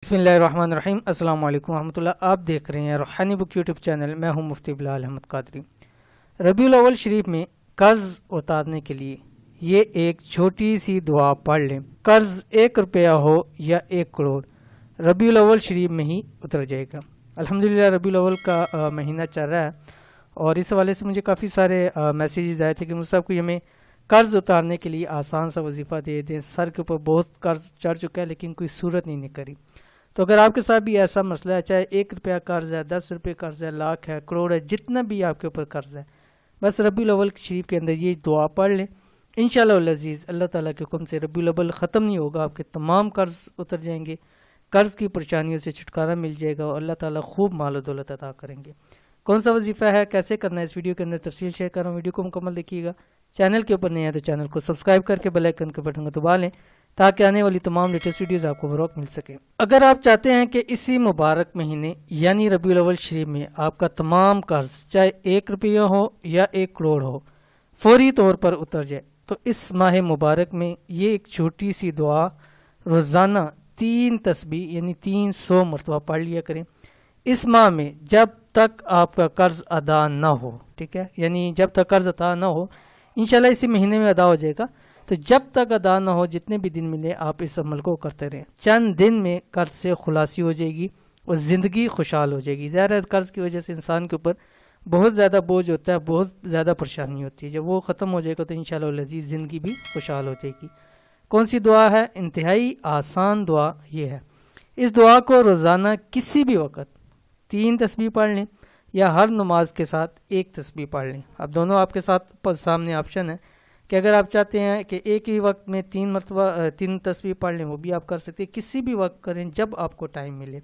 بسم اللہ الرحمن الرحیم۔ السلام علیکم ورحمۃ اللہ۔ آپ دیکھ رہے ہیں روحانی بک یوٹیوب چینل۔ میں ہوں مفتی بلال احمد قادری۔ ربیع الاول شریف میں قرض اتارنے کے لیے یہ ایک چھوٹی سی دعا پڑھ لیں۔ قرض 1 روپیہ ہو یا 1 کروڑ، ربیع الاول شریف میں ہی اتر جائے گا۔ الحمدللہ ربیع الاول کا مہینہ چل رہا ہے، اور اس حوالے سے مجھے کافی سارے میسیجز آئے تھے کہ مجھ صاحب کو ہمیں قرض اتارنے کے لیے آسان سا وظیفہ دے دیں، سر کے اوپر بہت قرض چڑھ چکا ہے لیکن کوئی صورت نہیں نکلی۔ تو اگر آپ کے ساتھ بھی ایسا مسئلہ ہے، چاہے 1 روپیہ قرض ہے، 10 روپے قرض ہے، لاکھ ہے، کروڑ ہے، جتنا بھی آپ کے اوپر قرض ہے، بس ربیع الاول شریف کے اندر یہ دعا پڑھ لیں۔ انشاءاللہ العزیز اللہ تعالیٰ کے حکم سے ربیع الاول ختم نہیں ہوگا، آپ کے تمام قرض اتر جائیں گے، قرض کی پریشانیوں سے چھٹکارا مل جائے گا، اور اللہ تعالیٰ خوب مال و دولت عطا کریں گے۔ کون سا وظیفہ ہے، کیسے کرنا ہے، اس ویڈیو کے اندر تفصیل شیئر کر رہا ہوں۔ ویڈیو کو مکمل دیکھیے گا۔ چینل کے اوپر نہیں ہے تو چینل کو سبسکرائب کر کے بیل آئیکن کے بٹن کو دبا لیں تاکہ آنے والی تمام لیٹسٹ ویڈیوز آپ کو بروقت مل سکے۔ اگر آپ چاہتے ہیں کہ اسی مبارک مہینے یعنی ربیع الاول شریف میں آپ کا تمام قرض چاہے 1 روپیہ ہو یا 1 کروڑ ہو فوری طور پر اتر جائے، تو اس ماہ مبارک میں یہ ایک چھوٹی سی دعا روزانہ 3 تسبیح یعنی 300 مرتبہ پڑھ لیا کریں۔ اس ماہ میں جب تک آپ کا قرض ادا نہ ہو، ٹھیک ہے، یعنی جب تک قرض ادا نہ ہو، انشاءاللہ اسی مہینے میں ادا ہو جائے گا، تو جب تک ادا نہ ہو جتنے بھی دن ملے آپ اس عمل کو کرتے رہیں۔ چند دن میں قرض سے خلاصی ہو جائے گی اور زندگی خوشحال ہو جائے گی۔ ظاہر ہے قرض کی وجہ سے انسان کے اوپر بہت زیادہ بوجھ ہوتا ہے، بہت زیادہ پریشانی ہوتی ہے، جب وہ ختم ہو جائے گا تو انشاءاللہ العزیز زندگی بھی خوشحال ہو جائے گی۔ کون سی دعا ہے؟ انتہائی آسان دعا یہ ہے۔ اس دعا کو روزانہ کسی بھی وقت 3 تسبیح پڑھ لیں یا ہر نماز کے ساتھ 1 تسبیح پڑھ لیں۔ اب دونوں آپ کے ساتھ سامنے آپشن ہے کہ اگر آپ چاہتے ہیں کہ ایک ہی وقت میں 3 مرتبہ 3 تسبیح پڑھ لیں، وہ بھی آپ کر سکتے ہیں، کسی بھی وقت کریں جب آپ کو ٹائم ملے،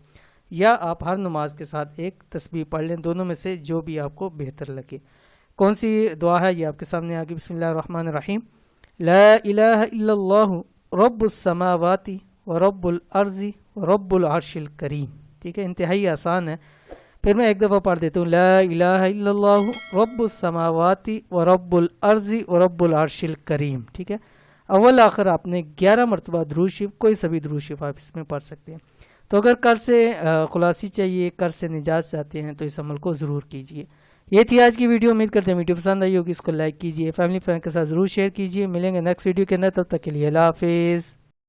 یا آپ ہر نماز کے ساتھ 1 تسبیح پڑھ لیں، دونوں میں سے جو بھی آپ کو بہتر لگے۔ کون سی دعا ہے یہ آپ کے سامنے آگے۔ بسم اللہ الرحمن الرحیم۔ لا الہ الا اللہ رب السماوات و رب الارض و رب العرش الکریم۔ ٹھیک ہے، انتہائی آسان ہے، پھر میں ایک دفعہ پڑھ دیتا ہوں۔ لا الہ الا اللہ رب السماوات و رب الارض و رب العرش الکریم۔ ٹھیک ہے، اول آخر آپ نے 11 مرتبہ درود شریف، کوئی سبھی درود شریف آپ اس میں پڑھ سکتے ہیں۔ تو اگر قرض سے خلاصی چاہیے، قرض سے نجات چاہتے ہیں تو اس عمل کو ضرور کیجیے۔ یہ تھی آج کی ویڈیو، امید کرتے ہیں ویڈیو پسند آئی ہوگی، اس کو لائک کیجیے، فیملی فرینڈ کے ساتھ ضرور شیئر کیجیے۔ ملیں گے نیکسٹ ویڈیو کے اندر، تب تک کے لیے اللہ حافظ۔